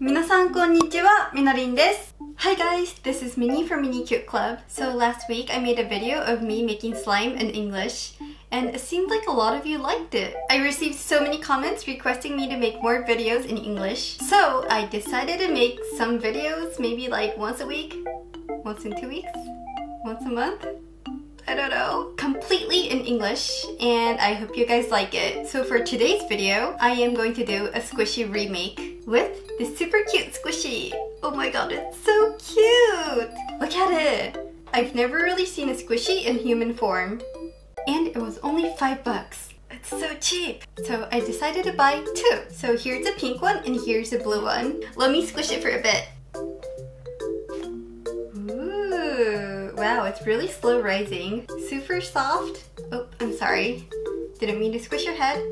皆さんこんにちは、みのりんです。Hi guys, this is Minnie from Minnie Cute Club. So last week I made a video of me making slime in English, and it seemed like a lot of you liked it. I received so many comments requesting me to make more videos in English. So I decided to make some videos, maybe like once a week, once in 2 weeks, once a month. I don't know, completely in English, and I hope you guys like it. So for today's video, I am going to do a squishy remake with this super cute squishy. Oh my god, it's so cute! Look at it! I've never really seen a squishy in human form. And it was only $5. It's so cheap! So I decided to buy two. So here's a pink one and here's a blue one. Let me squish it for a bit. Wow, it's really slow rising. Super soft. Oh, I'm sorry. Didn't mean to squish your head.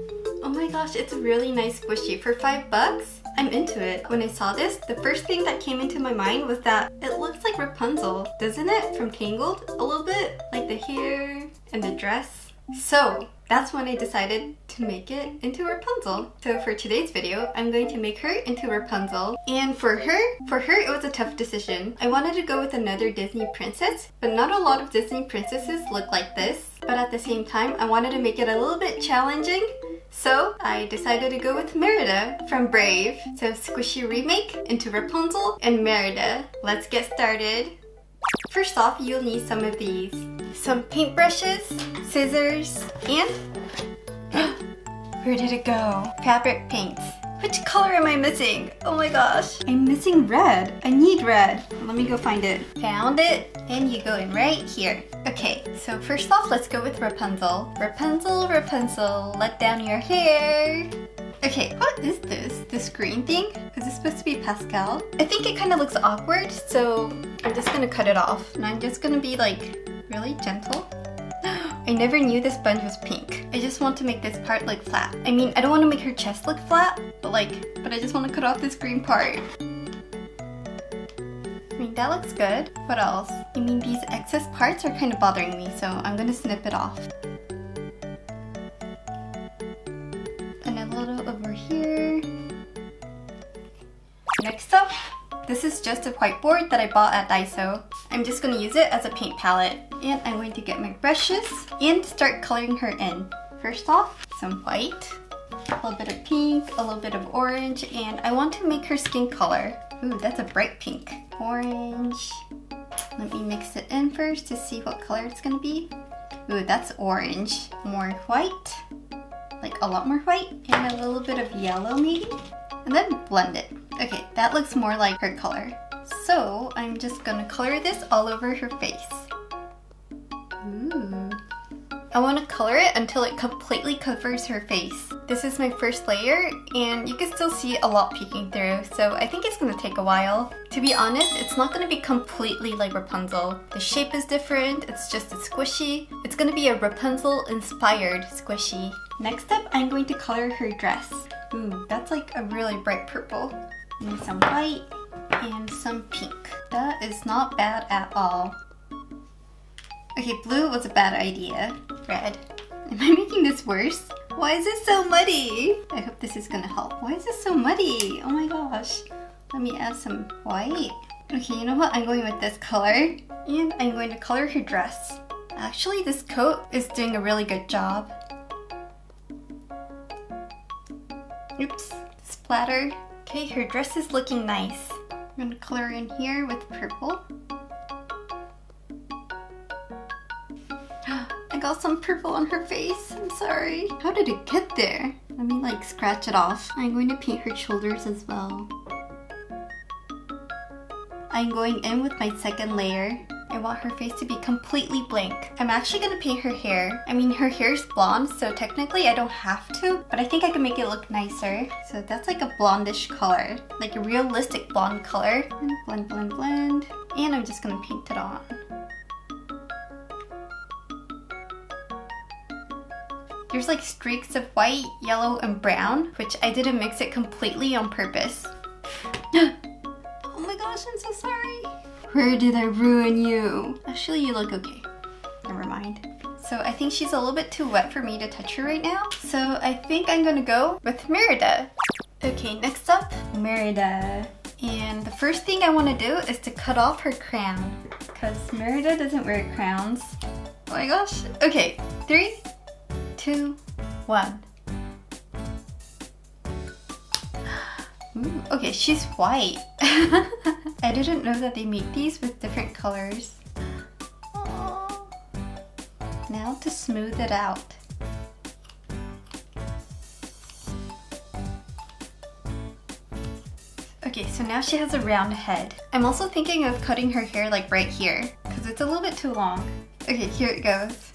Oh my gosh, it's a really nice squishy. For $5, I'm into it. When I saw this, the first thing that came into my mind was that it looks like Rapunzel, doesn't it? From Tangled, a little bit. Like the hair and the dress. So that's when I decided to make it into Rapunzel. So for today's video, I'm going to make her into Rapunzel. And for her, it was a tough decision. I wanted to go with another Disney princess, but not a lot of Disney princesses look like this. But at the same time, I wanted to make it a little bit challenging. So I decided to go with Merida from Brave. So squishy remake into Rapunzel and Merida. Let's get started. First off, you'll need some of these. Some paintbrushes, scissors, and where did it go? Fabric paints. Which color am I missing? Oh my gosh. I'm missing red. I need red. Let me go find it. Found it. And you go in right here. Okay, so first off, let's go with Rapunzel. Rapunzel, Rapunzel, let down your hair. Okay, what is this? This green thing? Is this supposed to be pastel? I think it kind of looks awkward, so I'm just gonna cut it off. And I'm just gonna be like really gentle. I never knew this sponge was pink. I just want to make this part look flat. I mean, I don't want to make her chest look flat, but I just want to cut off this green part. I mean, that looks good. What else? I mean, these excess parts are kind of bothering me, so I'm gonna snip it off. And a little over here. Next up, this is just a whiteboard that I bought at Daiso. I'm just going to use it as a paint palette. And I'm going to get my brushes and start coloring her in. First off, some white, a little bit of pink, a little bit of orange, and I want to make her skin color. Ooh, that's a bright pink. Orange. Let me mix it in first to see what color it's going to be. Ooh, that's orange. More white, like a lot more white, and a little bit of yellow maybe. And then blend it. Okay, that looks more like her color. So I'm just gonna color this all over her face. Ooh. I want to color it until it completely covers her face. This is my first layer, and you can still see a lot peeking through, so I think it's gonna take a while. To be honest, it's not gonna be completely like Rapunzel. The shape is different, it's just a squishy. It's gonna be a Rapunzel-inspired squishy. Next up, I'm going to color her dress. Ooh, that's like a really bright purple. And some white and some pink. That is not bad at all. Okay, blue was a bad idea. Red. Am I making this worse? Why is it so muddy? I hope this is gonna help. Why is it so muddy? Oh my gosh. Let me add some white. Okay, you know what? I'm going with this color. And I'm going to color her dress. Actually, this coat is doing a really good job. Oops, splatter. Okay, her dress is looking nice. I'm gonna color in here with purple. I got some purple on her face. I'm sorry. How did it get there? Let me scratch it off. I'm going to paint her shoulders as well. I'm going in with my second layer. I want her face to be completely blank. I'm actually gonna paint her hair. I mean, her hair is blonde, so technically I don't have to, but I think I can make it look nicer. So that's like a blondish color, like a realistic blonde color. And blend, blend, blend. And I'm just gonna paint it on. There's like streaks of white, yellow, and brown, which I didn't mix it completely on purpose. Oh my gosh, I'm so sorry. Where did I ruin you? Actually, you look okay. Never mind. So I think she's a little bit too wet for me to touch her right now. So I think I'm gonna go with Merida. Okay, next up, Merida. And the first thing I want to do is to cut off her crown, because Merida doesn't wear crowns. Oh my gosh. Okay, 3, 2, 1. Ooh, okay, she's white. I didn't know that they make these with different colors. Aww. Now to smooth it out. Okay, so now she has a round head. I'm also thinking of cutting her hair like right here, because it's a little bit too long. Okay, here it goes.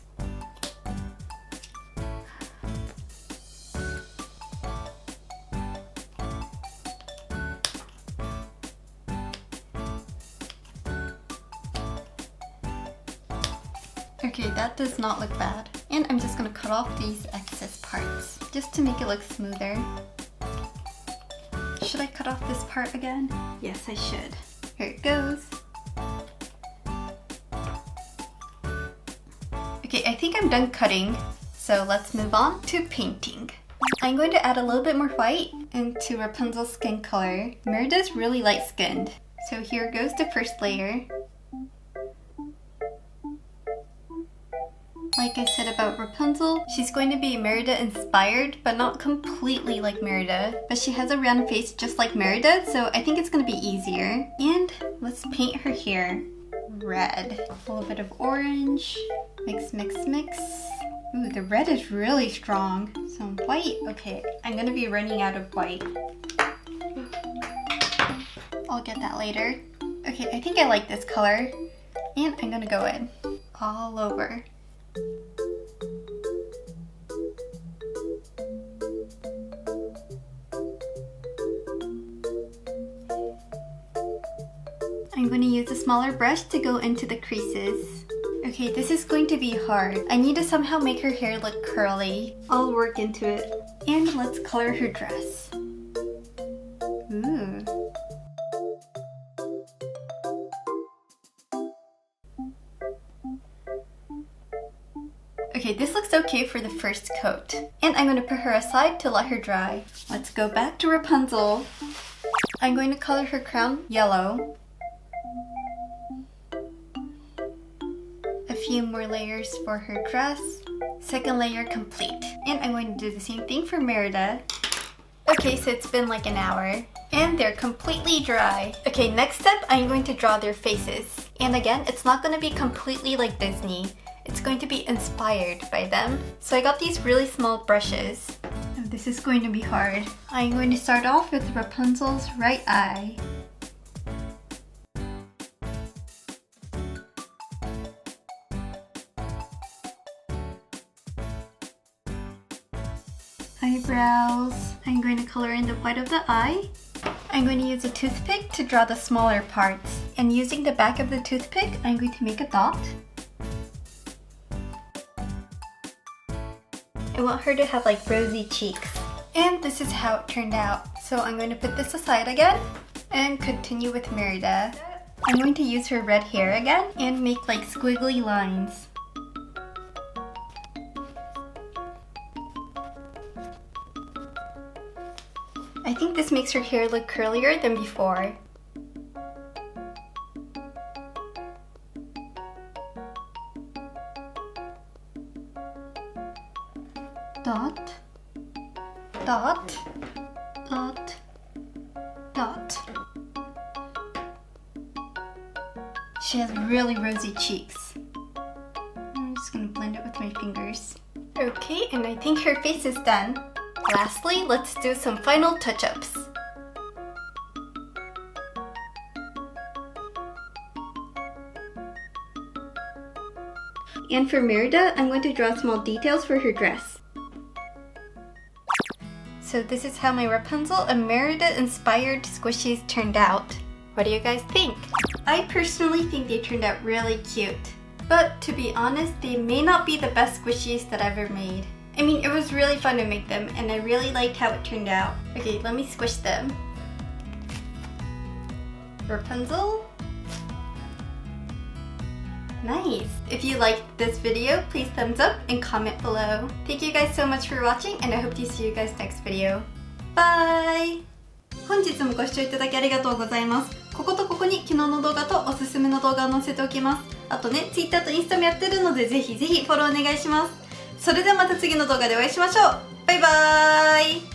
Okay, that does not look bad. And I'm just gonna cut off these excess parts, just to make it look smoother. Should I cut off this part again? Yes, I should. Here it goes. Okay, I think I'm done cutting, so let's move on to painting. I'm going to add a little bit more white into Rapunzel's skin color. Merida's really light skinned, so here goes the first layer. Like I said about Rapunzel, she's going to be Merida inspired, but not completely like Merida. But she has a round face just like Merida, so I think it's going to be easier. And let's paint her hair red. A little bit of orange. Mix, mix, mix. Ooh, the red is really strong. Some white. Okay, I'm going to be running out of white. I'll get that later. Okay, I think I like this color. And I'm going to go in all over. I'm going to use a smaller brush to go into the creases. Okay, this is going to be hard. I need to somehow make her hair look curly. I'll work into it. And let's color her dress. Ooh. Okay, this looks okay for the first coat. And I'm going to put her aside to let her dry. Let's go back to Rapunzel. I'm going to color her crown yellow. A few more layers for her dress. Second layer complete. And I'm going to do the same thing for Merida. Okay, so it's been like an hour. And they're completely dry. Okay, next step, I'm going to draw their faces. And again, it's not going to be completely like Disney. It's going to be inspired by them. So I got these really small brushes. Oh, this is going to be hard. I'm going to start off with Rapunzel's right eye. Eyebrows. I'm going to color in the white of the eye. I'm going to use a toothpick to draw the smaller parts. And using the back of the toothpick, I'm going to make a dot. I want her to have like rosy cheeks. And this is how it turned out. So I'm going to put this aside again and continue with Merida. I'm going to use her red hair again and make like squiggly lines. I think this makes her hair look curlier than before. Dot, dot, dot, dot. She has really rosy cheeks. I'm just gonna blend it with my fingers. Okay, and I think her face is done. Lastly, let's do some final touch-ups. And for Merida, I'm going to draw small details for her dress. So this is how my Rapunzel and Merida inspired squishies turned out. What do you guys think? I personally think they turned out really cute. But to be honest, they may not be the best squishies that I've ever made. I mean, it was really fun to make them and I really liked how it turned out. Okay, let me squish them. Rapunzel. Nice! If you liked this video, please thumbs up and comment below. Thank you guys so much for watching and I hope to see you guys next video. Bye! 本日もご視聴いただきありがとうございます。こことここに昨日の動画とおすすめの動画を載せておきます。あとね、Twitter とインスタもやってるのでぜひぜひフォローお願いします。それではまた次の動画でお会いしましょう。バイバーイ。